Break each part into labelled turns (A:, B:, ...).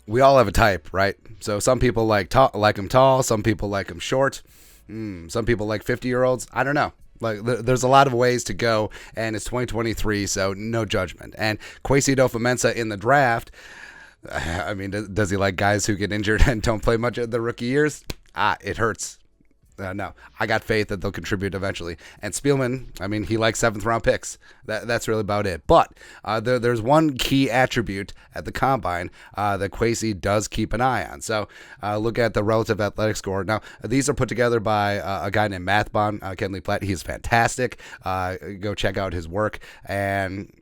A: we all have a type, right? So some people like him tall, some people like him short, some people like 50-year-olds. I don't know. Like, there's a lot of ways to go, and it's 2023, so no judgment. And Kwesi Adofo-Mensah in the draft, I mean, does he like guys who get injured and don't play much of the rookie years? It hurts. No, I got faith that they'll contribute eventually. And Spielman, I mean, he likes 7th-round picks. That's really about it. But there's one key attribute at the combine that Kwesi does keep an eye on. So look at the relative athletic score. Now, these are put together by a guy named Mathbon, Kenley Platt. He's fantastic. Go check out his work. And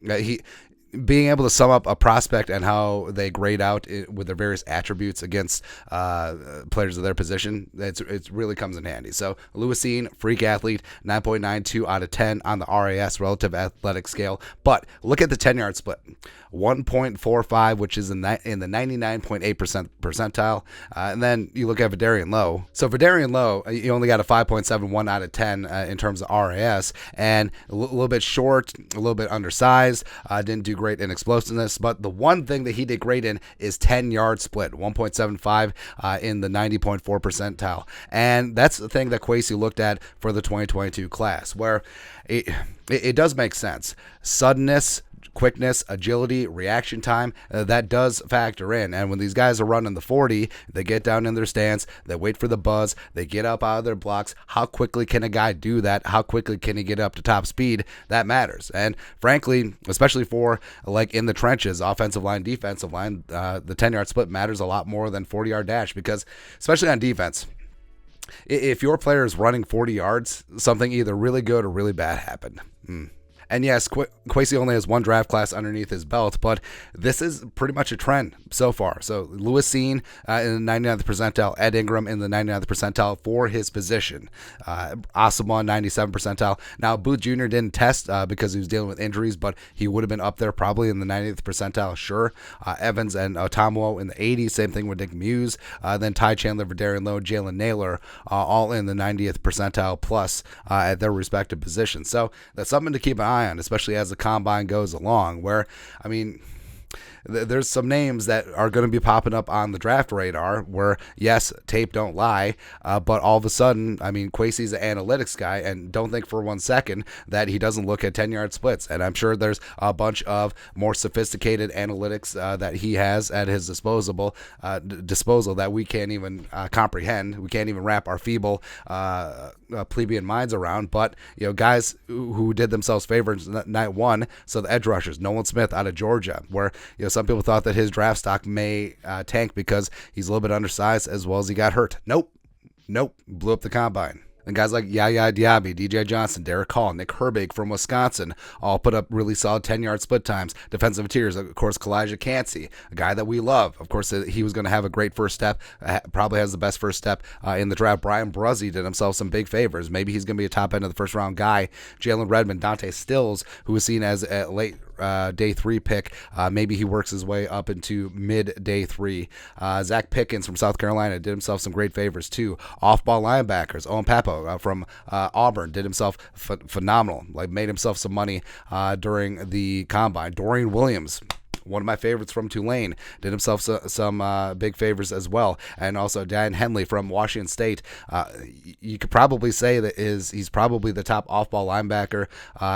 A: being able to sum up a prospect and how they grade out with their various attributes against players of their position, it really comes in handy. So Lewisine, freak athlete, 9.92 out of 10 on the RAS, relative athletic scale. But look at the 10-yard split, 1.45, which is in the 99.8% percentile. And then you look at Vidarian Lowe. So Vidarian Lowe, you only got a 5.71 out of 10 in terms of RAS, and a little bit short, a little bit undersized, didn't do great in explosiveness, but the one thing that he did great in is 10-yard split, 1.75 in the 90.4 percentile. And that's the thing that Kwesi looked at for the 2022 class, where it does make sense. Suddenness, quickness, agility, reaction time, that does factor in. And when these guys are running the 40, they get down in their stance, they wait for the buzz, they get up out of their blocks. How quickly can a guy do that? How quickly can he get up to top speed? That matters. And frankly, especially for like in the trenches, offensive line, defensive line, the 10-yard split matters a lot more than 40-yard dash, because especially on defense, if your player is running 40 yards, something either really good or really bad happened. And yes, Kwesi only has one draft class underneath his belt, but this is pretty much a trend so far. So Lewisine in the 99th percentile, Ed Ingram in the 99th percentile for his position. Asamoah 97th percentile. Now, Booth Jr. didn't test because he was dealing with injuries, but he would have been up there probably in the 90th percentile, sure. Evans and Otamuo in the 80s, same thing with Nick Muse. Then Ty Chandler, Vidarian Lowe, Jalen Naylor, all in the 90th percentile plus at their respective positions. So that's something to keep an eye on, especially as the combine goes along, where, I mean, there's some names that are going to be popping up on the draft radar where, yes, tape don't lie, but all of a sudden, I mean, Kwesi's an analytics guy, and don't think for 1 second that he doesn't look at 10-yard splits. And I'm sure there's a bunch of more sophisticated analytics that he has at his disposal that we can't even comprehend. We can't even wrap our feeble plebeian minds around. But, you know, guys who did themselves favors night one, so the edge rushers, Nolan Smith out of Georgia, where, you know, some people thought that his draft stock may tank because he's a little bit undersized as well as he got hurt. Nope. Blew up the combine. And guys like Yaya Diaby, DJ Johnson, Derek Hall, Nick Herbig from Wisconsin all put up really solid 10-yard split times. Defensive interiors, of course, Kalijah Cansey, a guy that we love. Of course, he was going to have a great first step, probably has the best first step in the draft. Brian Bruzzi did himself some big favors. Maybe he's going to be a top end of the first-round guy. Jalen Redmond, Dante Stills, who was seen as a late day 3 pick. Maybe he works his way up into mid day 3. Zach Pickens from South Carolina did himself some great favors too. Off-ball linebackers, Owen Papo from Auburn did himself phenomenal. Like, made himself some money during the combine. Dorian Williams, one of my favorites from Tulane, did himself some big favors as well. And also Dan Henley from Washington State. You could probably say that he's probably the top off-ball linebacker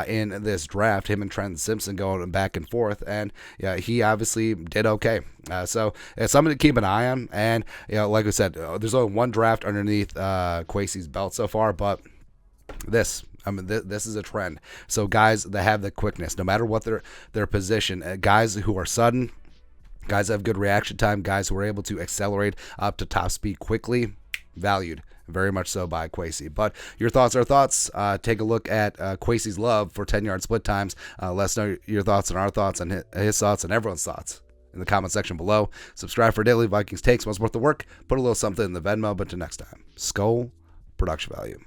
A: in this draft. Him and Trenton Simpson going back and forth, and yeah, he obviously did okay. So it's something to keep an eye on. And, you know, like I said, there's only one draft underneath Kwesi's belt so far, but this is a trend. So guys that have the quickness, no matter what their position, guys who are sudden, guys that have good reaction time, guys who are able to accelerate up to top speed quickly, valued very much so by Kwesi. But your thoughts are thoughts. Take a look at Kwesi's love for 10-yard split times. Let us know your thoughts and our thoughts and his thoughts and everyone's thoughts in the comment section below. Subscribe for daily Vikings takes. Once worth the work. Put a little something in the Venmo. But until next time, Skull Production Value.